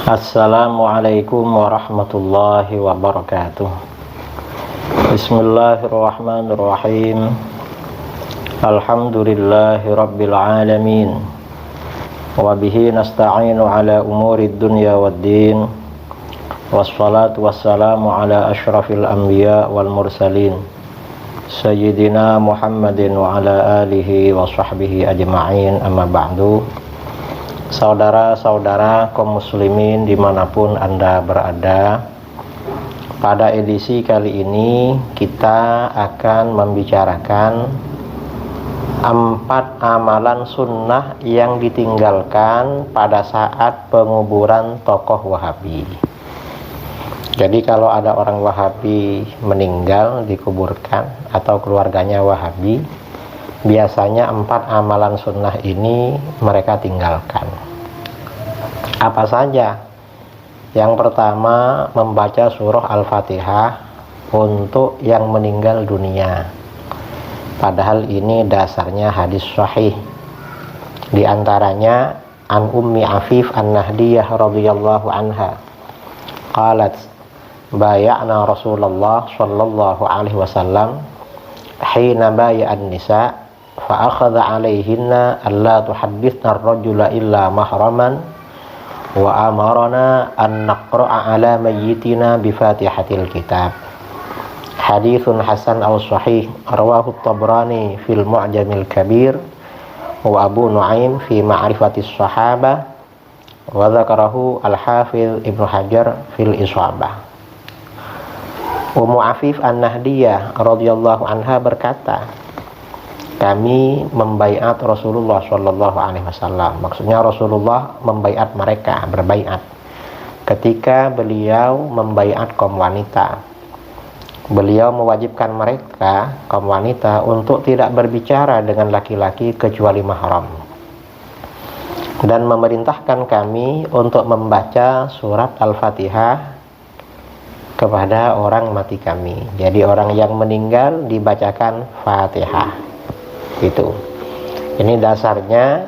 Assalamualaikum warahmatullahi wabarakatuh. Bismillahirrahmanirrahim. Alhamdulillahi rabbil alamin. Wa bihi nasta'inu ala umurid dunya waddin. Wassalatu wassalamu ala asyrafil anbiya wal mursalin, Sayyidina Muhammadin wa ala alihi wa sahbihi ajma'in, amma ba'du. Saudara-saudara kaum muslimin dimanapun Anda berada, pada edisi kali ini kita akan membicarakan 4 amalan sunnah yang ditinggalkan pada saat penguburan tokoh Wahabi. Jadi kalau ada orang Wahabi meninggal dikuburkan atau keluarganya Wahabi, biasanya 4 amalan sunnah ini mereka tinggalkan. Apa saja? Yang pertama, membaca surah Al-Fatihah untuk yang meninggal dunia. Padahal ini dasarnya hadis sahih. Di antaranya an Ummi Afif An-Nahdiyah radhiyallahu anha qalat bay'ana Rasulullah sallallahu alaihi wasallam hina bay'an nisa fa akhadha 'alaihinna alla tuhaddithna ar-rajula illa mahraman wa amarna an naqra'a 'ala mayyitina bi Fatihatil kitab. Haditsun hasan aw sahih, rawahu at-Tabrani fil Mu'jamil Kabir wa Abu Nu'aim fi Ma'rifatis Sahabah wa dzakarahu al-Hafiz Ibnu Hajar fil Isabah. Ummu Afif An-Nahdiyah radhiyallahu anha berkata, kami membaiat Rasulullah sallallahu alaihi wasallam. Maksudnya Rasulullah membaiat mereka, berbaiat. Ketika beliau membaiat kaum wanita, beliau mewajibkan mereka, kaum wanita, untuk tidak berbicara dengan laki-laki kecuali mahram, dan memerintahkan kami untuk membaca surat Al-Fatihah kepada orang mati kami. Jadi orang yang meninggal dibacakan Fatihah. Itu. Ini dasarnya.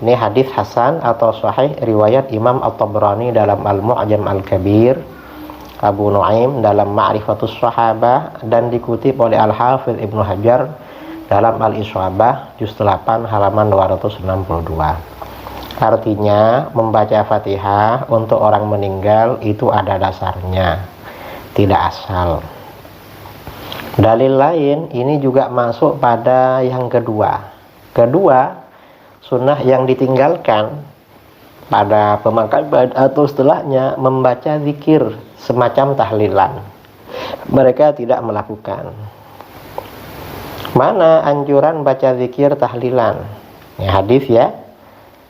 Ini hadis hasan atau sahih riwayat Imam At-Tabrani dalam Al-Mu'jam Al-Kabir, Abu Nu'aim dalam Ma'rifatus Sahabah, dan dikutip oleh Al-Hafiz Ibnu Hajar dalam Al-Isabah juz 8 halaman 262. Artinya membaca Fatihah untuk orang meninggal itu ada dasarnya, tidak asal. Dalil lain ini juga masuk pada yang kedua. Sunnah yang ditinggalkan pada pemakaman atau setelahnya membaca zikir semacam tahlilan. Mereka tidak melakukan. Mana anjuran baca zikir tahlilan? Ini hadis ya.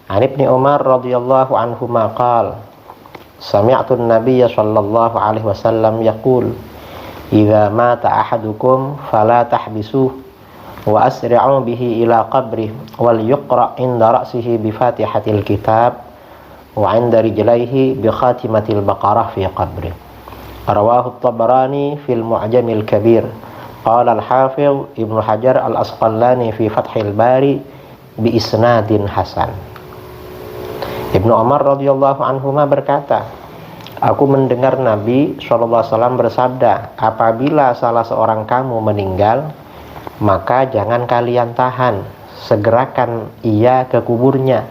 An Ibnu Umar radhiyallahu anhuma qala sami'tu an-nabiyya sallallahu alaihi wasallam yaqul idza mata ahadukum fala tahbisuh wa asri'u bihi ila qabrih wal yuqra' inda ra'sihi bi Fatihatil kitab wa 'inda rijlaihi bi khatimatil baqarah fi qabrih. Rawahu at-Tabrani fil Mu'jamil Kabir. Qala al-Hafiz Ibnu Hajar al-Asqalani fi Fathil Bari bi isnadin hasan. Ibnu Umar radhiyallahu anhuma berkata, aku mendengar Nabi SAW bersabda, apabila salah seorang kamu meninggal, maka jangan kalian tahan, segerakan ia ke kuburnya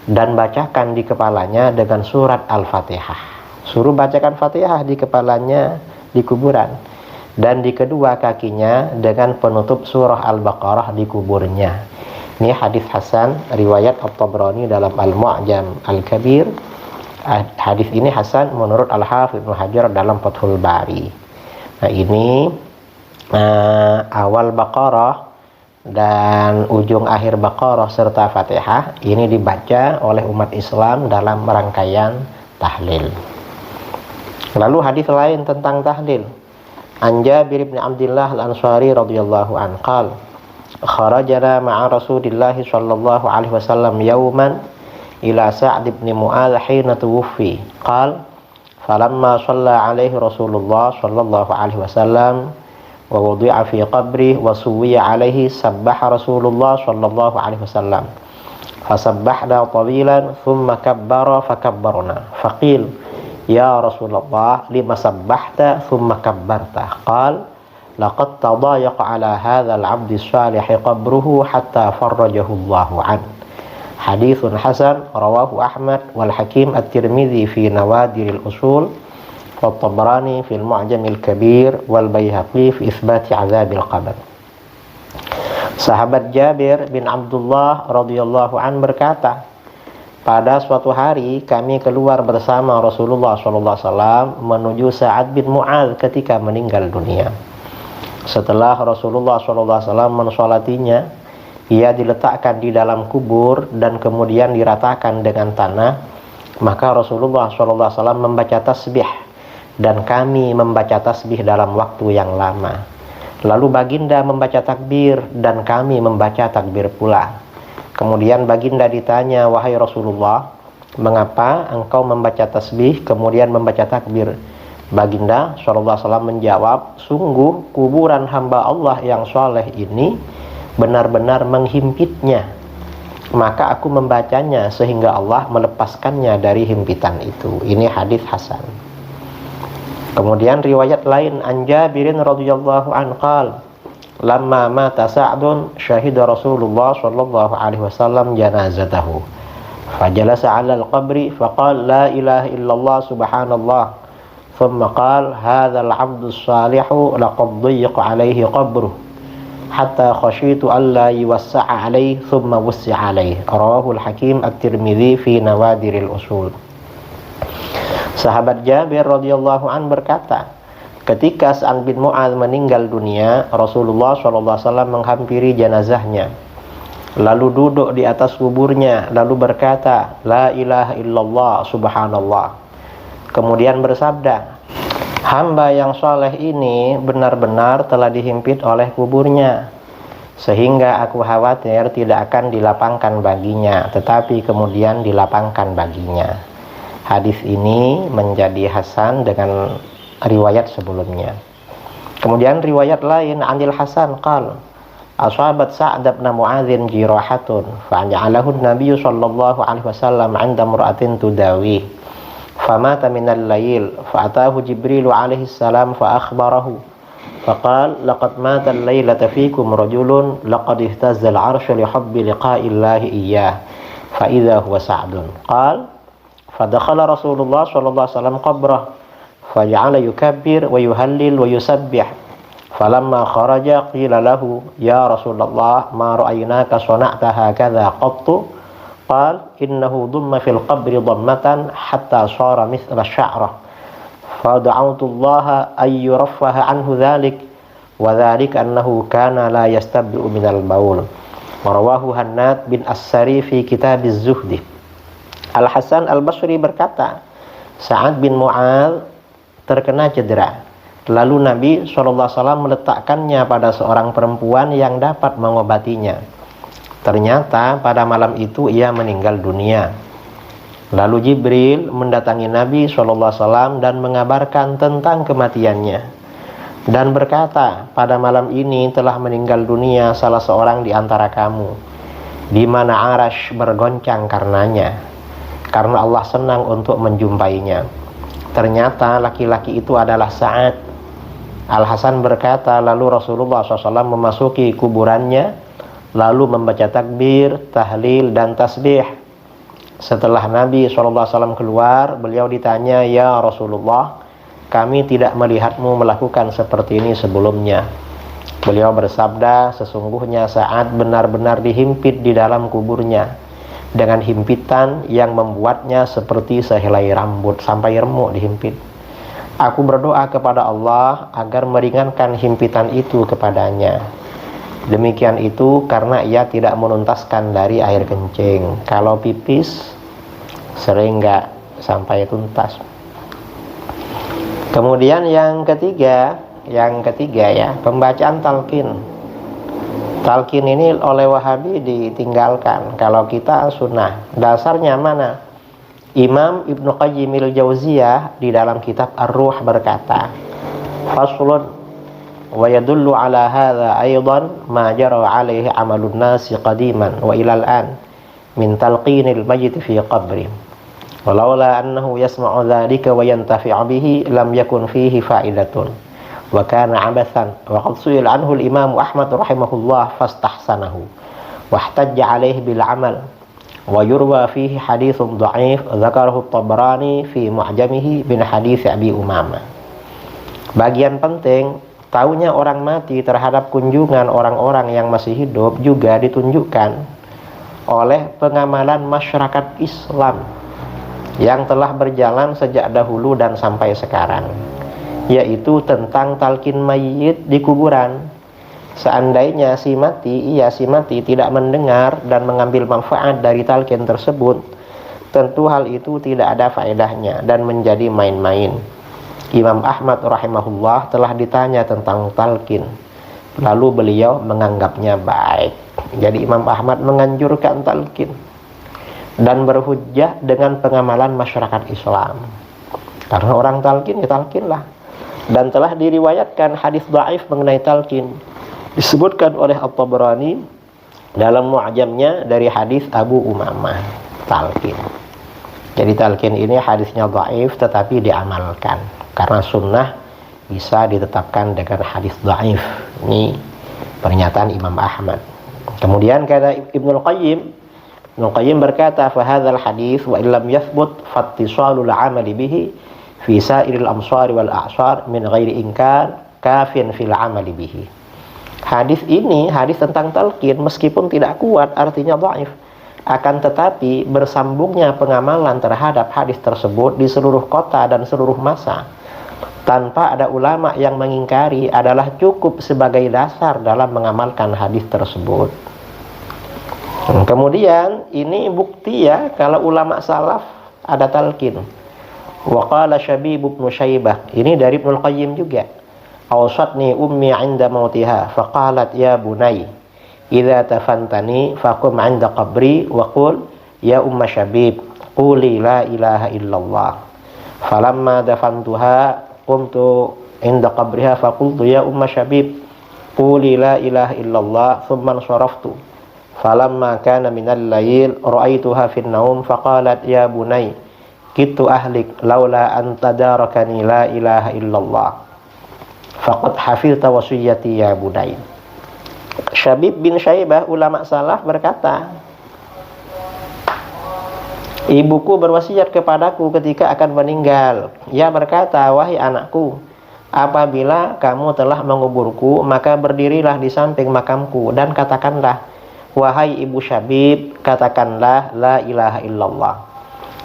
dan bacakan di kepalanya dengan surat Al-Fatihah. Suruh bacakan Fatihah di kepalanya di kuburan, dan di kedua kakinya dengan penutup surah Al-Baqarah di kuburnya. Ini hadis hasan riwayat At-Tabrani dalam Al-Mu'jam Al-Kabir. Hadis ini hasan menurut Al-Hafiz Ibnu Hajar dalam Fathul Bari. Nah ini awal Baqarah dan ujung akhir Baqarah serta Fatihah ini dibaca oleh umat Islam dalam rangkaian tahlil. Lalu hadis lain tentang tahlil. An Jabir bin Abdullah Al-Ansari radhiyallahu anhu qala kharajana ma'a Rasulillah sallallahu alaihi wasallam yawman ila Sa'd bin Mu'adz hina tuwfi qala falamma shalla alaihi Rasulullah sallallahu alaihi wasallam wa wudi'a fi qabri wa suwiya alaihi sabbaha Rasulullah sallallahu alaihi wasallam fasabbahna tawilan thumma kabbara fakabbarna faqil ya Rasulullah lima sabbahta thumma kabbarta qal laqad tadayaqa ala hadzal 'abdi shalih qabruhu hatta farrajahu Allahu an. Haditsun hasan rawahu Ahmad wal Hakim at-Tirmidzi fi Nawadiril Usul wa Tabrani fil Mu'jamil Kabir wal Baihaqi fi Itsbati 'adzabil qabr. Sahabat Jabir bin Abdullah radhiyallahu an berkata, pada suatu hari kami keluar bersama Rasulullah SAW menuju Sa'ad bin Mu'adz ketika meninggal dunia. Setelah Rasulullah SAW mensolatinya, ia diletakkan di dalam kubur dan kemudian diratakan dengan tanah. Maka Rasulullah SAW membaca tasbih dan kami membaca tasbih dalam waktu yang lama. Lalu baginda membaca takbir dan kami membaca takbir pula. Kemudian baginda ditanya, wahai Rasulullah, mengapa engkau membaca tasbih kemudian membaca takbir? Baginda SAW menjawab, sungguh kuburan hamba Allah yang soleh ini benar-benar menghimpitnya, maka aku membacanya sehingga Allah melepaskannya dari himpitan itu. Ini hadis hasan. Kemudian riwayat lain, an Jabirin radhiyallahu anhu qala lamma mata Sa'dun syahida Rasulullah sallallahu alaihi wasallam janazatahu fajalasa 'ala al-qabri faqala la ilaha illallah subhanallah thumma qala hadzal 'abdu shalihu laqad dayyaqa 'alaihi qabruhu hatta khasyitu alla yuwassa'a 'alaihi thumma wussi'a 'alaihi. Rawahul Hakim at-Tirmidzi fi Nawadiril Usul. Sahabat Jabir radhiyallahu an berkata, ketika Sa'ad bin Mu'adz meninggal dunia, Rasulullah SAW menghampiri jenazahnya, lalu duduk di atas kuburnya, lalu berkata, la ilaha illallah subhanallah. Kemudian bersabda, hamba yang soleh ini benar-benar telah dihimpit oleh kuburnya, sehingga aku khawatir tidak akan dilapangkan baginya, tetapi kemudian dilapangkan baginya. Hadis ini menjadi hasan dengan riwayat sebelumnya. Kemudian riwayat lain, Anil Hasan qala asabat Sa'd bin Mu'adzin jirahatun fa'alahu an-nabiy sallallahu alaihi wasallam 'inda imra'atin tudawi famata minal lail fa'atahu Jibril alaihi salam fa akhbarahu faqala laqad mata al-lailata fikum rajulun laqad ihtazza al-'arshu li hubbi liqa'i Allahi iyyah fa idza huwa Sa'dun qala fadakhala Rasulullah sallallahu alaihi wasallam qabrah faja'ala yukabbir wa yuhallil wa yusabbih falamma kharaja qila lahu ya Rasulullah ma ra'aynaka sana'ta hakadha qattu qala innahu dumma fil qabri dhammatan hatta sara mithla sya'rah fada'awtu Allah ay yuraffaha anhu dhalik wa dhalik annahu kana la yastabi'u minal baul. Rawahu Hannad bin As-Sari fi kitab az-Zuhdi. Al-Hasan Al-Basri berkata, Sa'ad bin Mu'adz terkena cedera. Lalu Nabi SAW meletakkannya pada seorang perempuan yang dapat mengobatinya. Ternyata pada malam itu ia meninggal dunia. Lalu Jibril mendatangi Nabi SAW dan mengabarkan tentang kematiannya. Dan berkata, pada malam ini telah meninggal dunia salah seorang di antara kamu, di mana Arasy bergoncang karenanya, karena Allah senang untuk menjumpainya. Ternyata laki-laki itu adalah Sa'ad. Al-Hasan berkata, lalu Rasulullah SAW memasuki kuburannya, lalu membaca takbir, tahlil, dan tasbih. Setelah Nabi SAW keluar, beliau ditanya, ya Rasulullah, kami tidak melihatmu melakukan seperti ini sebelumnya. Beliau bersabda, sesungguhnya Sa'ad benar-benar dihimpit di dalam kuburnya dengan himpitan yang membuatnya seperti sehelai rambut sampai remuk dihimpit. Aku berdoa kepada Allah agar meringankan himpitan itu kepadanya. Demikian itu karena ia tidak menuntaskan dari air kencing. Kalau pipis sering nggak sampai tuntas. Kemudian yang ketiga ya, pembacaan talqin. Talqin ini oleh Wahabi ditinggalkan. Kalau kita sunnah. Dasarnya mana? Imam Ibnu Qayyim al-Jauziyah di dalam kitab Ar-Ruh berkata, faslun wa yadullu ala hadha aydan ma jara alaihi amalun nasi qadiman wa ilal an min talqinil mayyit fi qabri. Walaula annahu yasma'u dzalika wa yantafi'u bihi lam yakun fihi fa'idatun wa kana 'abathan. Wa qad su'ila anhu al-Imam Ahmad rahimahullah fastahsanahu wa ihtajja 'alaihi bil 'amal. Wa yurwa fihi haditsun dha'if dzakarahu at-Tabarani fi mu'jamihi min hadits Abi Umamah. Bagian penting, taunya orang mati terhadap kunjungan orang-orang yang masih hidup juga ditunjukkan oleh pengamalan masyarakat Islam yang telah berjalan sejak dahulu dan sampai sekarang, yaitu tentang talqin mayit di kuburan. Seandainya si mati tidak mendengar dan mengambil manfaat dari talqin tersebut, tentu hal itu tidak ada faedahnya dan menjadi main-main. Imam Ahmad rahimahullah telah ditanya tentang talqin, lalu beliau menganggapnya baik. Jadi Imam Ahmad menganjurkan talqin dan berhujjah dengan pengamalan masyarakat Islam. Karena orang talqin ya talqinlah. Dan telah diriwayatkan hadis dhaif mengenai talqin, disebutkan oleh At-Tabarani dalam mu'jamnya dari hadis Abu Umamah talqin. Jadi talqin ini hadisnya dhaif tetapi diamalkan karena sunnah bisa ditetapkan dengan hadis dhaif. Ini pernyataan Imam Ahmad. Kemudian kata Ibnul Qayyim berkata, fa hadzal hadits wa illam yathbut fattisalul amali bihi fi sa'iril amsar wal a'sar min ghairi inkar kafin fil amali bihi. Hadis ini, hadis tentang talqin, meskipun tidak kuat artinya dhaif, akan tetapi bersambungnya pengamalan terhadap hadis tersebut di seluruh kota dan seluruh masa tanpa ada ulama yang mengingkari adalah cukup sebagai dasar dalam mengamalkan hadis tersebut. Kemudian ini bukti ya kalau ulama salaf ada talqin. Wa qala Syabib bin Syaibah, ini dari Ibnul Qayyim juga. Awsatni ummi 'inda mautiha faqalat ya bunay idza tafantani faqum 'inda qabri wa qul ya umma Syabib quli la ilaha illallah. Falamma dafantuha qumtu 'inda qabriha faqultu ya umma Syabib quli la ilaha illallah thumma saraftu. Falamma kana minal lail ra'aituha fin naum faqalat ya bunay kitu ahlik laula an tadarakani la ilaha illallah faqad hafizta wasiyati ya bunay. Syabib bin Syaibah ulama salaf berkata, ibuku berwasiat kepadaku ketika akan meninggal. Ia berkata, wahai anakku, apabila kamu telah menguburku maka berdirilah di samping makamku dan katakanlah, wahai ibu Syabib, katakanlah la ilaha illallah.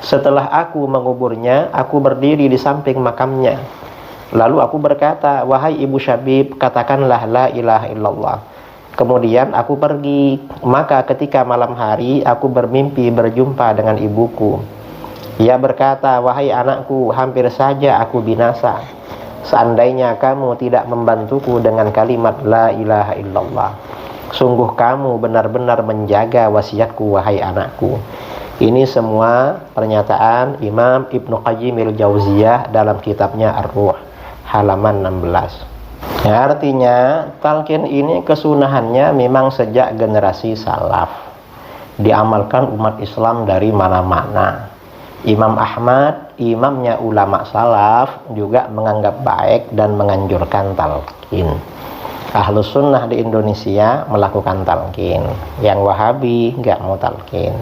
Setelah aku menguburnya, aku berdiri di samping makamnya. Lalu aku berkata, wahai ibu Syabib, katakanlah la ilaha illallah. Kemudian aku pergi. Maka ketika malam hari aku bermimpi berjumpa dengan ibuku. Ia berkata, wahai anakku, hampir saja aku binasa seandainya kamu tidak membantuku dengan kalimat la ilaha illallah. Sungguh kamu benar-benar menjaga wasiatku wahai anakku. Ini semua pernyataan Imam Ibnu Qayyim al-Jauziyah dalam kitabnya Ar-Ruh halaman 16. Ya, artinya talqin ini kesunahannya memang sejak generasi salaf, diamalkan umat Islam dari mana-mana. Imam Ahmad, imamnya ulama salaf, juga menganggap baik dan menganjurkan talqin. Ahlus sunnah di Indonesia melakukan talqin, yang Wahabi nggak mau talqin.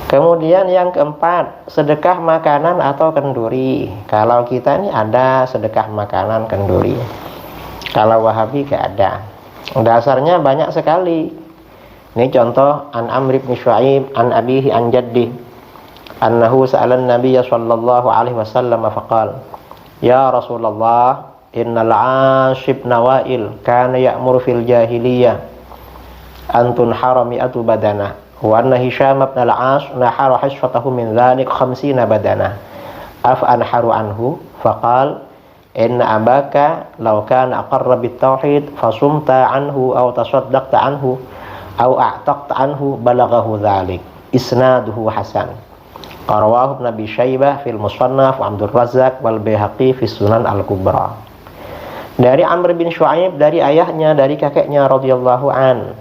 Kemudian yang keempat, sedekah makanan atau kenduri. Kalau kita ini ada sedekah makanan kenduri, kalau Wahabi nggak ada. Dasarnya banyak sekali. Ini contoh, an Amr bin Shu'aib an abihi an jaddi annahu sa'ala an-nabiy sallallahu alaihi wasallam faqala ya Rasulullah innal 'ashib nawail kana ya'muru fil jahiliyah antun harami atu badanah wa anna Hisham ibn al-'As nahara hisfatahu min dhalik 50 badanah af anharu anhu faqal inna abaka law kana aqarra bit tauhid fasumta anhu aw tasaddaqta anhu aw a'taqta anhu balaghahu dhalik isnaduhu hasan. Rawahu Ibnu Abi Syaibah fil Musannaf wa Abdul Razzaq wal Baihaqi fi Sunan Al-Kubra. Dari Amr bin Shu'aib, dari ayahnya, dari kakeknya radhiyallahu an,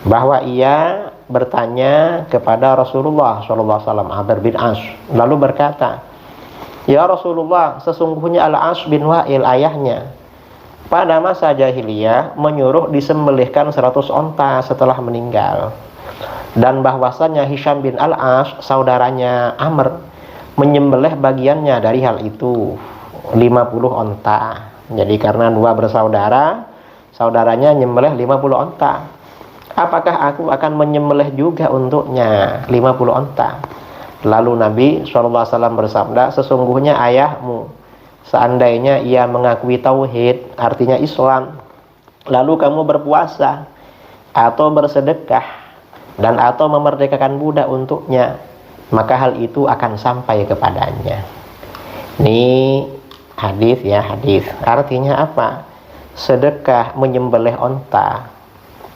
bahwa ia bertanya kepada Rasulullah SAW, Amr bin As, lalu berkata, "Ya Rasulullah, sesungguhnya Al-As bin Wa'il ayahnya pada masa jahiliyah menyuruh disembelihkan 100 onta setelah meninggal, dan bahwasanya Hisham bin Al-As, saudaranya Amr, menyembelih bagiannya dari hal itu 50 onta. Jadi karena dua bersaudara, saudaranya nyembelih 50 onta. Apakah aku akan menyembelih juga untuknya 50 onta? Lalu Nabi SAW bersabda, sesungguhnya ayahmu, seandainya ia mengakui tauhid, artinya Islam, lalu kamu berpuasa atau bersedekah dan atau memerdekakan budak untuknya, maka hal itu akan sampai kepadanya. Ini hadis ya, hadis. Artinya apa? Sedekah menyembelih onta,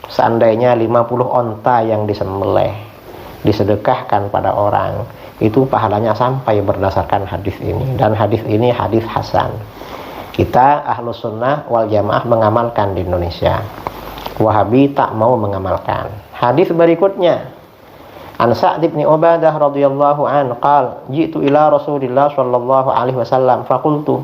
seandainya 50 onta yang disembelih disedekahkan pada orang, itu pahalanya sampai berdasarkan hadis ini. Dan hadis ini hadis hasan. Kita Ahlus Sunnah wal Jamaah mengamalkan di Indonesia. Wahabi tak mau mengamalkan. Hadis berikutnya, An Sa'd bin Ubadah radhiyallahu an qala ji'tu ila Rasulillah sallallahu alaihi wasallam faqultu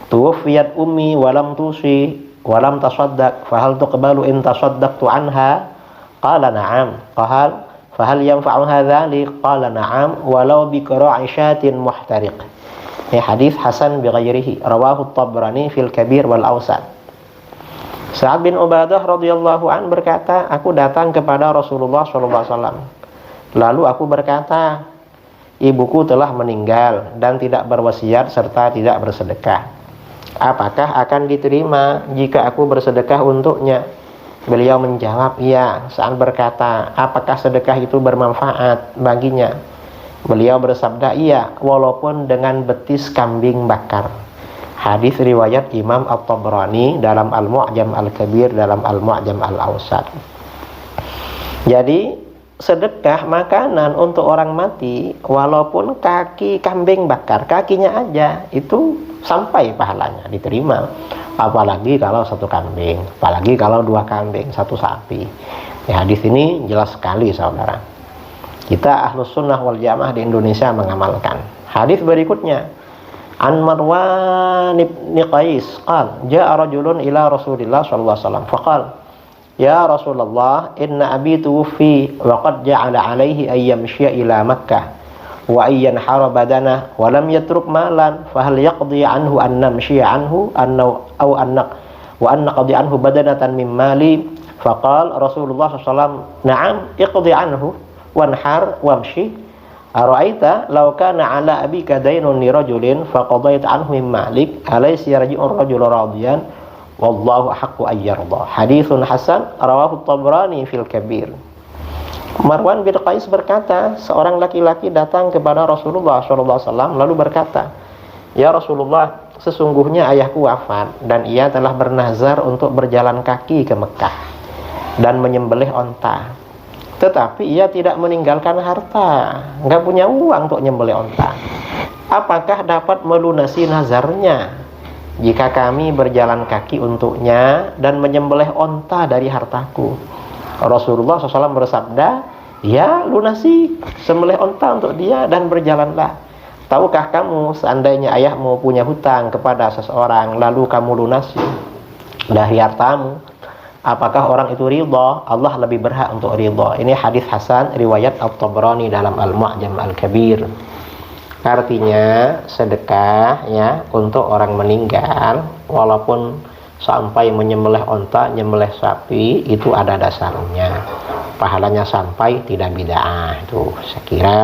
tuwfiyat ummi wa lam tusi wa lam tasaddaq fa hal tuqbalu in tasaddaqtu anha? Qala na'am. Qala fahal yanfa'uha dzalik? Qala na'am walau bi qira'i syatin muhtariq. Ini hadis hasan bi ghairihi, rawahu at-Tabrani fil Kabir wal Awsat. Sa'ad bin Ubadah radhiyallahu an berkata, aku datang kepada Rasulullah sallallahu alaihi wasallam. Lalu aku berkata, ibuku telah meninggal dan tidak berwasiat serta tidak bersedekah. Apakah akan diterima jika aku bersedekah untuknya? Beliau menjawab, iya. Sa'ad berkata, apakah sedekah itu bermanfaat baginya? Beliau bersabda, iya, walaupun dengan betis kambing bakar. Hadis riwayat Imam At-Tabrani dalam Al-Mu'jam Al-Kabir, dalam Al-Mu'jam Al-Awsat. Jadi sedekah makanan untuk orang mati, walaupun kaki kambing bakar, kakinya aja, itu sampai pahalanya, diterima. Apalagi kalau satu kambing, apalagi kalau dua kambing, satu sapi. Ya, hadis ini jelas sekali saudara. Kita Ahlus Sunnah wal Jamaah di Indonesia mengamalkan. Hadis berikutnya, An Marwan bin Qais qala jaa rajulun ila Rasulillah sallallahu alaihi wasallam faqala ya Rasulullah inna abi tuwfi wa qad ja'ala alaihi ayyamshiya ila Makkah wa ayyan hara badana wa lam yatruk malan fa hal yaqdi anhu an namshiya anhu anna aw anna wa an naqdi anhu badanatan min mali? Faqala Rasulullah sallallahu alaihi wasallam na'am iqdi anhu wanhar wamshi. Ara'aita law kana ala abika daynun li rajulin faqadayta anhu min malik alaysa yarji'ur rajulu radiyan wallahu haqqu ayyarda. Haditsun hasan rawahu at-Tabrani fil Kabir. Marwan bin Qais berkata, seorang laki-laki datang kepada Rasulullah SAW lalu berkata, ya Rasulullah, sesungguhnya ayahku wafat dan ia telah bernazar untuk berjalan kaki ke Mekah dan menyembelih onta. Tetapi ia tidak meninggalkan harta, nggak punya uang untuk nyembelih onta. Apakah dapat melunasi nazarnya jika kami berjalan kaki untuknya dan menyembelih onta dari hartaku? Rasulullah SAW bersabda, ya lunasi, sembelih onta untuk dia dan berjalanlah. Tahukah kamu seandainya ayahmu punya hutang kepada seseorang lalu kamu lunasi dari hartamu, apakah orang itu ridha? Allah lebih berhak untuk ridha. Ini hadis hasan riwayat At-Tabrani dalam Al-Mu'jam Al-Kabir. Artinya sedekah ya untuk orang meninggal, walaupun sampai menyembelih onta, nyembelih sapi, itu ada dasarnya. Pahalanya sampai, tidak bid'ah. Itu saya kira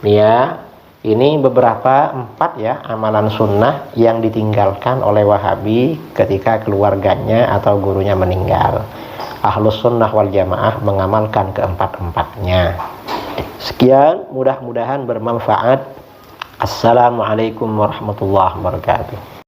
ya, ini beberapa 4 ya amalan sunnah yang ditinggalkan oleh Wahabi ketika keluarganya atau gurunya meninggal. Ahlus Sunnah wal Jamaah mengamalkan keempat-empatnya. Sekian, mudah-mudahan bermanfaat. Assalamualaikum warahmatullahi wabarakatuh.